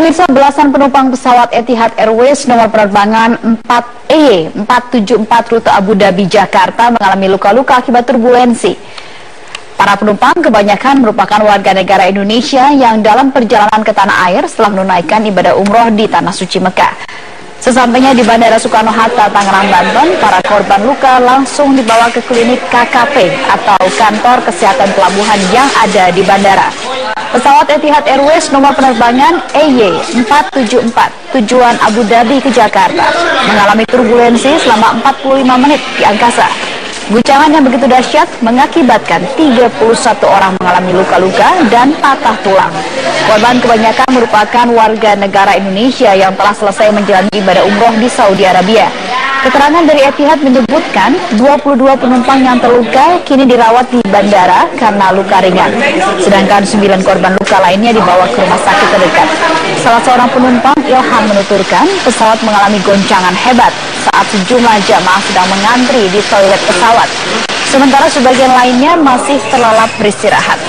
Pemirsa, belasan penumpang pesawat Etihad Airways nomor penerbangan 474 rute Abu Dhabi Jakarta mengalami luka-luka akibat turbulensi. Para penumpang kebanyakan merupakan warga negara Indonesia yang dalam perjalanan ke tanah air setelah menunaikan ibadah umroh di Tanah Suci Mekah. Sesampainya di Bandara Soekarno-Hatta, Tangerang, Banten, para korban luka langsung dibawa ke klinik KKP atau Kantor Kesehatan Pelabuhan yang ada di bandara. Pesawat Etihad Airways nomor penerbangan EY474 tujuan Abu Dhabi ke Jakarta mengalami turbulensi selama 45 menit di angkasa. Guncangan yang begitu dahsyat mengakibatkan 31 orang mengalami luka-luka dan patah tulang. Korban kebanyakan merupakan warga negara Indonesia yang telah selesai menjalani ibadah umroh di Saudi Arabia. Keterangan dari Etihad menyebutkan 22 penumpang yang terluka kini dirawat di bandara karena luka ringan. Sedangkan 9 korban luka lainnya dibawa ke rumah sakit terdekat. Salah seorang penumpang, Ilham, menuturkan pesawat mengalami goncangan hebat saat sejumlah jamaah sedang mengantri di toilet pesawat. Sementara sebagian lainnya masih terlelap beristirahat.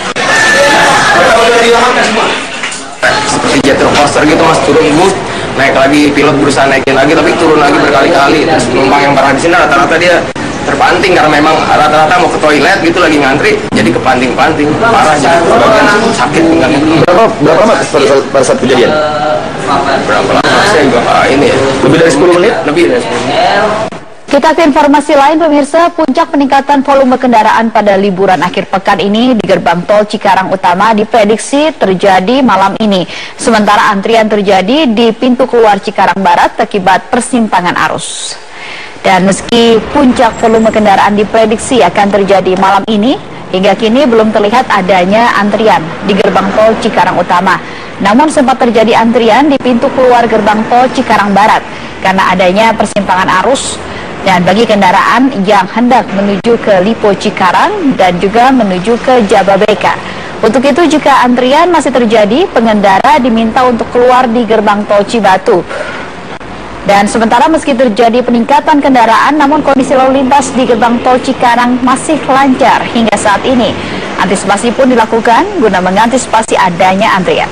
Seperti jet coaster gitu mas, turun bus, naik lagi, pilot berusaha naikin lagi tapi turun lagi berkali-kali. Terus penumpang yang pernah di sini rata-rata dia terpanting karena memang rata-rata mau ke toilet gitu lagi ngantri, jadi kepanting-panting parah, jadi sebagian sakit pinggangnya. Berapa lama pada saat kejadian? Berapa lama saya juga ini ya, Lebih dari 10 menit? Lebih dari 10 menit. Kita ke informasi lain, pemirsa. Puncak peningkatan volume kendaraan pada liburan akhir pekan ini di gerbang tol Cikarang Utama diprediksi terjadi malam ini. Sementara antrian terjadi di pintu keluar Cikarang Barat akibat persimpangan arus. Dan meski puncak volume kendaraan diprediksi akan terjadi malam ini, hingga kini belum terlihat adanya antrian di gerbang tol Cikarang Utama. Namun sempat terjadi antrian di pintu keluar gerbang tol Cikarang Barat karena adanya persimpangan arus. Dan bagi kendaraan yang hendak menuju ke Lipo Cikarang dan juga menuju ke Jababeka. Untuk itu jika antrian masih terjadi, pengendara diminta untuk keluar di gerbang tol Cibatu. Dan sementara meski terjadi peningkatan kendaraan, namun kondisi lalu lintas di gerbang tol Cikarang masih lancar hingga saat ini. Antisipasi pun dilakukan guna mengantisipasi adanya antrian.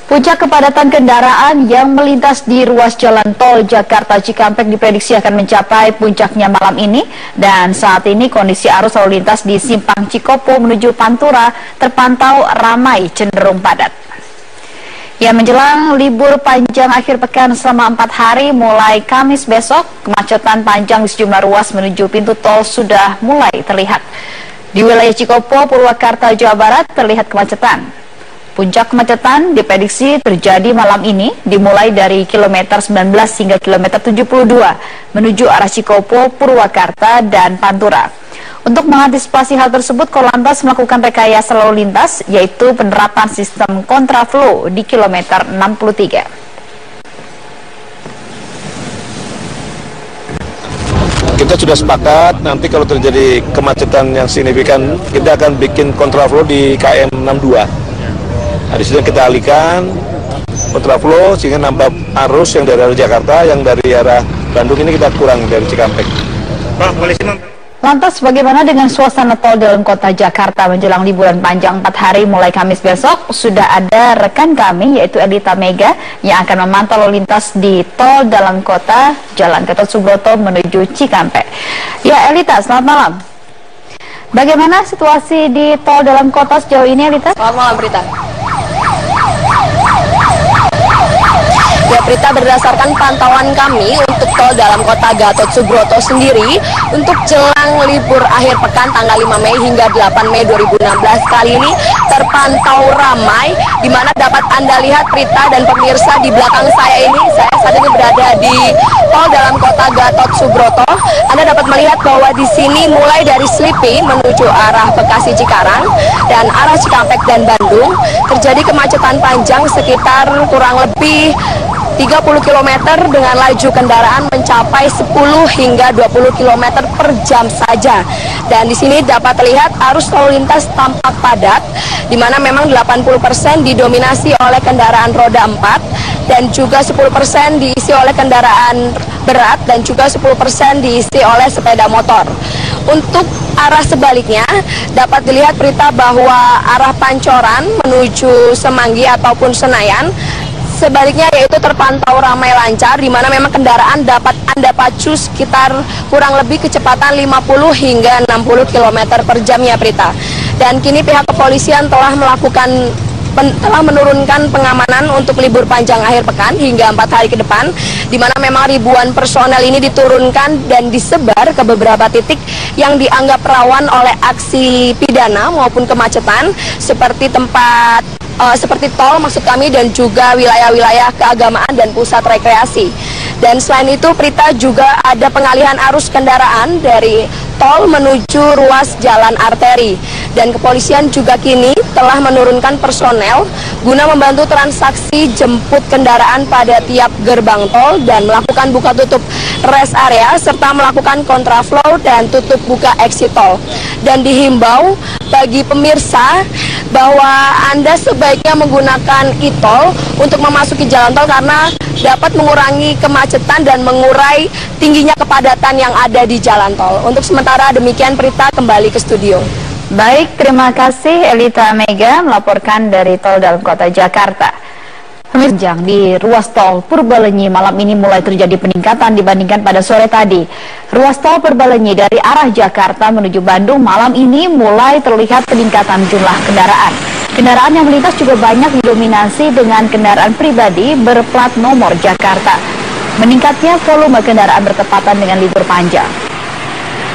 Puncak kepadatan kendaraan yang melintas di ruas jalan tol Jakarta Cikampek diprediksi akan mencapai puncaknya malam ini. Dan saat ini kondisi arus lalu lintas di Simpang Cikopo menuju Pantura terpantau ramai cenderung padat. Ya, menjelang libur panjang akhir pekan selama 4 hari mulai Kamis besok, kemacetan panjang di sejumlah ruas menuju pintu tol sudah mulai terlihat. Di wilayah Cikopo, Purwakarta, Jawa Barat terlihat kemacetan. Puncak kemacetan diprediksi terjadi malam ini dimulai dari kilometer 19 hingga kilometer 72 menuju arah Cikopo, Purwakarta, dan Pantura. Untuk mengantisipasi hal tersebut, Korlantas melakukan rekayasa lalu lintas yaitu penerapan sistem kontraflow di kilometer 63. Kita sudah sepakat nanti kalau terjadi kemacetan yang signifikan kita akan bikin kontraflow di KM 62. Nah, di situ kita alihkan kontraflow sehingga nambah arus yang dari arah Jakarta, yang dari arah Bandung ini kita kurang dari Cikampek. Lantas bagaimana dengan suasana tol dalam kota Jakarta menjelang liburan panjang 4 hari mulai Kamis besok? Sudah ada rekan kami yaitu Elita Mega yang akan memantau lalu lintas di tol dalam kota Jalan Gatot Subroto menuju Cikampek. Ya Elita, selamat malam. Bagaimana situasi di tol dalam kota sejauh ini, Elita? Selamat malam, Prita. Ya, Prita, berdasarkan pantauan kami untuk tol dalam kota Gatot Subroto sendiri untuk jelang libur akhir pekan tanggal 5 Mei hingga 8 Mei 2016 kali ini terpantau ramai, di mana dapat Anda lihat, Prita dan pemirsa, di belakang saya ini, saya saat ini berada di tol dalam kota Gatot Subroto. Anda dapat melihat bahwa di sini mulai dari Slipi menuju arah Bekasi Cikarang dan arah Cikampek dan Bandung terjadi kemacetan panjang sekitar kurang lebih 30 km dengan laju kendaraan mencapai 10 hingga 20 km per jam saja. Dan di sini dapat terlihat arus lalu lintas tampak padat, di mana memang 80% didominasi oleh kendaraan roda 4 dan juga 10% diisi oleh kendaraan berat dan juga 10% diisi oleh sepeda motor. Untuk arah sebaliknya dapat dilihat Prita bahwa arah Pancoran menuju Semanggi ataupun Senayan sebaliknya yaitu terpantau ramai lancar, di mana memang kendaraan dapat Anda pacu sekitar kurang lebih kecepatan 50 hingga 60 km per jam ya Prita. Dan kini pihak kepolisian telah menurunkan pengamanan untuk libur panjang akhir pekan hingga 4 hari ke depan, di mana memang ribuan personel ini diturunkan dan disebar ke beberapa titik yang dianggap rawan oleh aksi pidana maupun kemacetan seperti seperti tol maksud kami, dan juga wilayah-wilayah keagamaan dan pusat rekreasi. Dan selain itu Prita, juga ada pengalihan arus kendaraan dari tol menuju ruas jalan arteri. Dan kepolisian juga kini telah menurunkan personel guna membantu transaksi jemput kendaraan pada tiap gerbang tol dan melakukan buka tutup rest area serta melakukan kontraflow dan tutup buka exit tol. Dan dihimbau bagi pemirsa bahwa Anda sebaiknya menggunakan e-tol untuk memasuki jalan tol karena dapat mengurangi kemacetan dan mengurai tingginya kepadatan yang ada di jalan tol. Untuk sementara demikian Prita, kembali ke studio. Baik, terima kasih Elita Mega melaporkan dari Tol Dalam Kota Jakarta. Panjang di ruas tol Purbalenyi malam ini mulai terjadi peningkatan dibandingkan pada sore tadi. Ruas tol Purbalenyi dari arah Jakarta menuju Bandung malam ini mulai terlihat peningkatan jumlah kendaraan. Kendaraan yang melintas juga banyak didominasi dengan kendaraan pribadi berplat nomor Jakarta. Meningkatnya volume kendaraan bertepatan dengan libur panjang.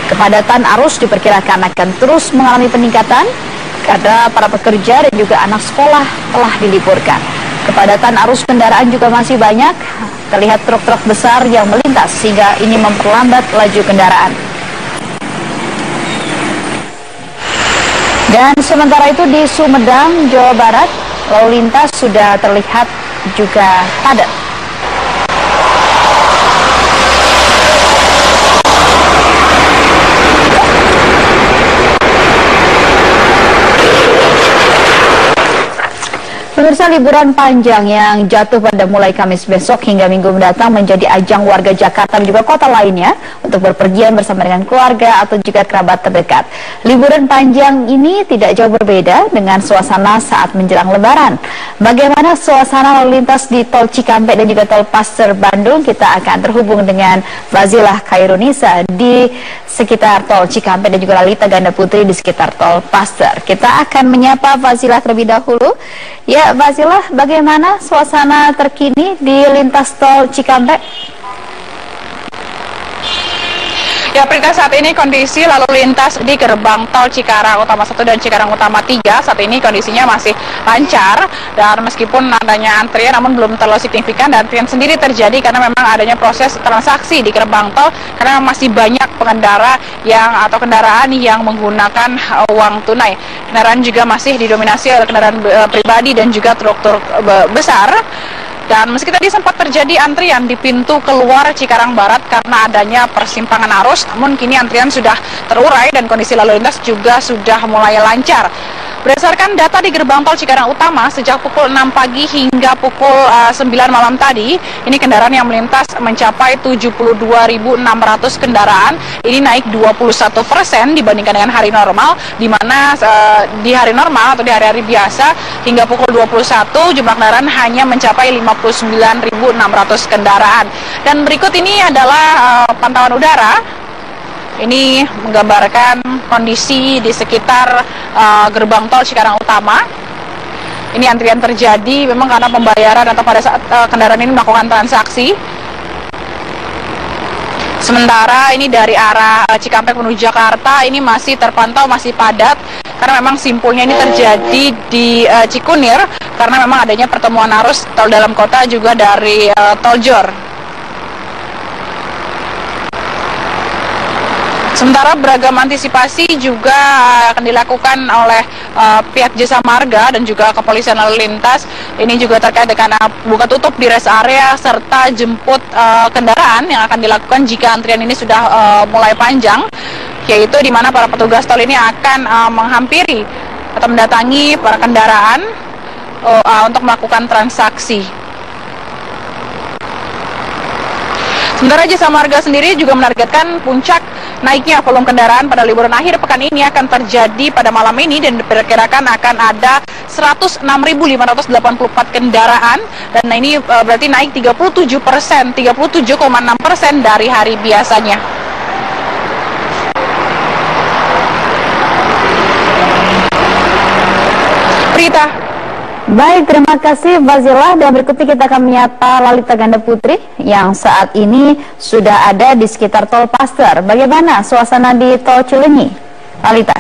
Kepadatan arus diperkirakan akan terus mengalami peningkatan karena para pekerja dan juga anak sekolah telah diliburkan. Kepadatan arus kendaraan juga masih banyak, terlihat truk-truk besar yang melintas sehingga ini memperlambat laju kendaraan. Dan sementara itu di Sumedang, Jawa Barat, lalu lintas sudah terlihat juga padat. Pemirsa, liburan panjang yang jatuh pada mulai Kamis besok hingga Minggu mendatang menjadi ajang warga Jakarta dan juga kota lainnya untuk berpergian bersama dengan keluarga atau juga kerabat terdekat. Liburan panjang ini tidak jauh berbeda dengan suasana saat menjelang Lebaran. Bagaimana suasana lalu lintas di Tol Cikampek dan juga Tol Paster Bandung? Kita akan terhubung dengan Fazilah Khairunisa di sekitar Tol Cikampek dan juga Lalita Ganda Putri di sekitar Tol Paster. Kita akan menyapa Fazilah terlebih dahulu. Ya, Fazilah, bagaimana suasana terkini di lintas Tol Cikampek? Ya, Prita, saat ini kondisi lalu lintas di gerbang tol Cikarang Utama 1 dan Cikarang Utama 3 saat ini kondisinya masih lancar, dan meskipun adanya antrian namun belum terlalu signifikan, dan antrian sendiri terjadi karena memang adanya proses transaksi di gerbang tol karena masih banyak pengendara atau kendaraan yang menggunakan uang tunai. Kendaraan juga masih didominasi oleh kendaraan pribadi dan juga truk-truk besar. Dan meski tadi sempat terjadi antrian di pintu keluar Cikarang Barat karena adanya persimpangan arus, namun kini antrian sudah terurai dan kondisi lalu lintas juga sudah mulai lancar. Berdasarkan data di gerbang tol Cikarang Utama, sejak pukul 6 pagi hingga pukul 9 malam tadi, ini kendaraan yang melintas mencapai 72.600 kendaraan. Ini naik 21% dibandingkan dengan hari normal, di mana di hari normal atau di hari-hari biasa hingga pukul 21 jumlah kendaraan hanya mencapai 59.600 kendaraan. Dan berikut ini adalah pantauan udara. Ini menggambarkan kondisi di sekitar gerbang tol Cikarang Utama. Ini antrian terjadi memang karena pembayaran atau pada saat kendaraan ini melakukan transaksi. Sementara ini dari arah Cikampek menuju Jakarta ini masih terpantau masih padat karena memang simpulnya ini terjadi di Cikunir karena memang adanya pertemuan arus tol dalam kota juga dari tol Jor. Sementara beragam antisipasi juga akan dilakukan oleh pihak Jasa Marga dan juga Kepolisian Lalu Lintas. Ini juga terkait dengan buka tutup di rest area serta jemput kendaraan yang akan dilakukan jika antrian ini sudah mulai panjang, yaitu di mana para petugas tol ini akan menghampiri atau mendatangi para kendaraan untuk melakukan transaksi. Sementara Jasa Marga sendiri juga menargetkan puncak naiknya volume kendaraan pada liburan akhir pekan ini akan terjadi pada malam ini dan diperkirakan akan ada 106.584 kendaraan, dan ini berarti naik 37%, 37,6% dari hari biasanya. Prita. Baik, terima kasih Fazila. Dan berikutnya kita akan menyapa Lalita Ganda Putri yang saat ini sudah ada di sekitar Tol Paster. Bagaimana suasana di Tol Cileunyi, Lalita?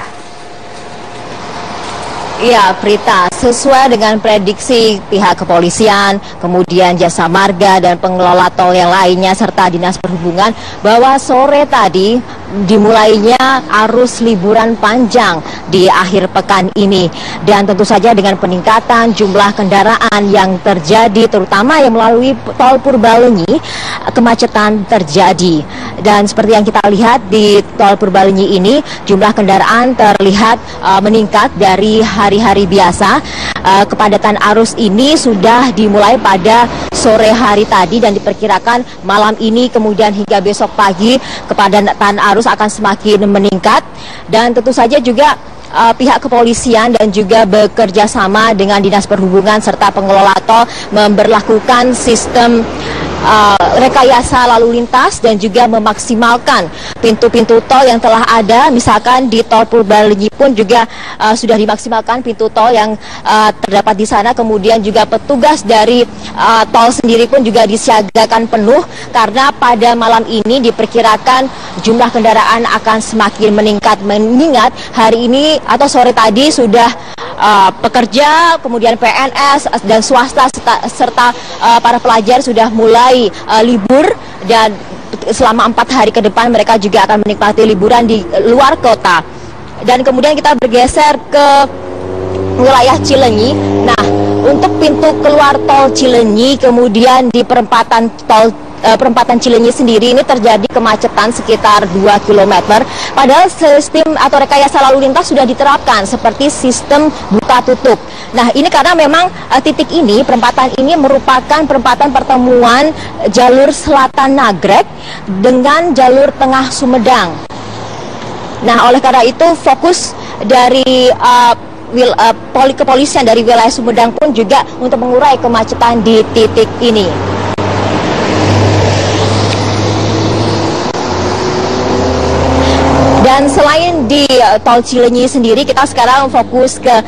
Ya, Prita, sesuai dengan prediksi pihak kepolisian, kemudian Jasa Marga dan pengelola tol yang lainnya serta Dinas Perhubungan, bahwa sore tadi dimulainya arus liburan panjang di akhir pekan ini, dan tentu saja dengan peningkatan jumlah kendaraan yang terjadi terutama yang melalui Tol Purbalenyi, kemacetan terjadi. Dan seperti yang kita lihat di Tol Purbalenyi ini, jumlah kendaraan terlihat meningkat dari hari-hari biasa. Kepadatan arus ini sudah dimulai pada sore hari tadi dan diperkirakan malam ini kemudian hingga besok pagi kepadatan arus akan semakin meningkat. Dan tentu saja juga pihak kepolisian dan juga bekerja sama dengan Dinas Perhubungan serta pengelola tol memberlakukan sistem rekayasa lalu lintas dan juga memaksimalkan pintu-pintu tol yang telah ada. Misalkan di Tol Purbalenyi pun juga sudah dimaksimalkan pintu tol yang terdapat di sana. Kemudian juga petugas dari tol sendiri pun juga disiagakan penuh karena pada malam ini diperkirakan jumlah kendaraan akan semakin meningkat, mengingat hari ini atau sore tadi sudah pekerja, kemudian PNS dan swasta serta para pelajar sudah mulai libur, dan selama 4 hari ke depan mereka juga akan menikmati liburan di luar kota. Dan kemudian kita bergeser ke wilayah Cileunyi. Nah, untuk pintu keluar tol Cileunyi, kemudian di perempatan Cileunyi sendiri ini terjadi kemacetan sekitar 2 km. Padahal sistem atau rekayasa lalu lintas sudah diterapkan seperti sistem buka tutup. Nah, ini karena memang titik ini, perempatan ini merupakan perempatan pertemuan jalur selatan Nagrek dengan jalur tengah Sumedang. Nah, oleh karena itu fokus dari kepolisian dari wilayah Sumedang pun juga untuk mengurai kemacetan di titik ini. Dan selain di Tol Cileunyi sendiri, kita sekarang fokus ke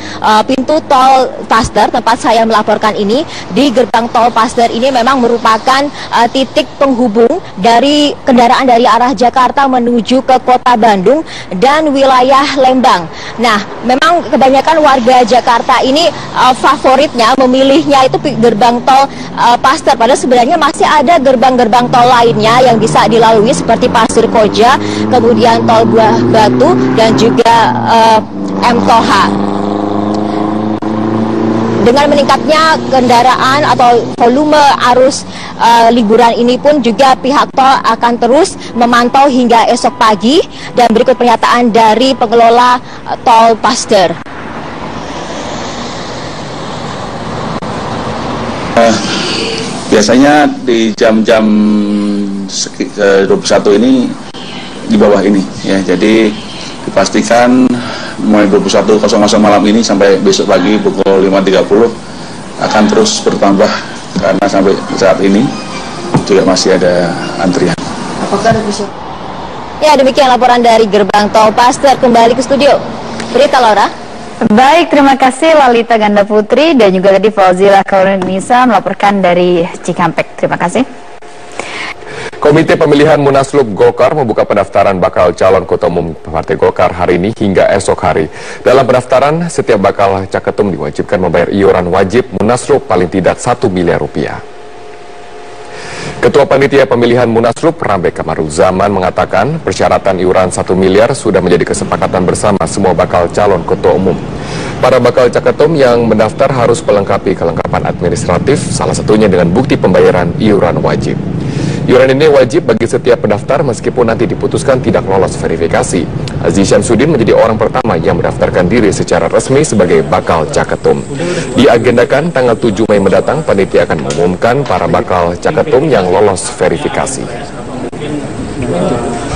pintu Tol Paster, tempat saya melaporkan ini. Di gerbang Tol Paster ini memang merupakan titik penghubung dari kendaraan dari arah Jakarta menuju ke Kota Bandung dan wilayah Lembang. Nah, memang kebanyakan warga Jakarta ini favoritnya, memilihnya itu gerbang Tol Paster. Padahal sebenarnya masih ada gerbang-gerbang tol lainnya yang bisa dilalui seperti Pasir Koja, kemudian Tol Buah Batu dan juga M Toha. Dengan meningkatnya kendaraan atau volume arus liburan ini pun juga pihak tol akan terus memantau hingga esok pagi. Dan berikut pernyataan dari pengelola Tol Paster. Biasanya di jam-jam 21 ini di bawah ini ya, jadi dipastikan mulai 21.00 malam ini sampai besok pagi pukul 5.30 akan terus bertambah karena sampai saat ini juga masih ada antrian. Apakah bisa? Ya, demikian laporan dari gerbang Tol Paster. Kembali ke studio, Berita Laura. Baik, terima kasih Lalita Ganda Putri dan juga tadi Fazila Kaunisa melaporkan dari Cikampek. Terima kasih. Komite Pemilihan Munaslup Golkar membuka pendaftaran bakal calon Ketua Umum Partai Golkar hari ini hingga esok hari. Dalam pendaftaran, setiap bakal caketum diwajibkan membayar iuran wajib Munaslup paling tidak 1 miliar rupiah. Ketua Panitia Pemilihan Munaslup Rambe Kamaruzaman mengatakan persyaratan iuran 1 miliar sudah menjadi kesepakatan bersama semua bakal calon Ketua Umum. Para bakal caketum yang mendaftar harus melengkapi kelengkapan administratif, salah satunya dengan bukti pembayaran iuran wajib. Iuran ini wajib bagi setiap pendaftar meskipun nanti diputuskan tidak lolos verifikasi. Aziz Syamsuddin menjadi orang pertama yang mendaftarkan diri secara resmi sebagai bakal caketum. Diagendakan tanggal 7 Mei mendatang, panitia akan mengumumkan para bakal caketum yang lolos verifikasi.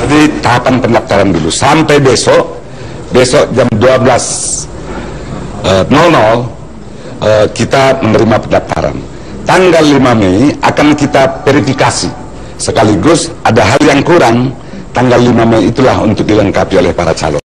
Jadi dari tahapan pendaftaran dulu sampai besok jam 12.00 kita menerima pendaftaran. Tanggal 5 Mei akan kita verifikasi, sekaligus ada hal yang kurang, tanggal 5 Mei itulah untuk dilengkapi oleh para calon.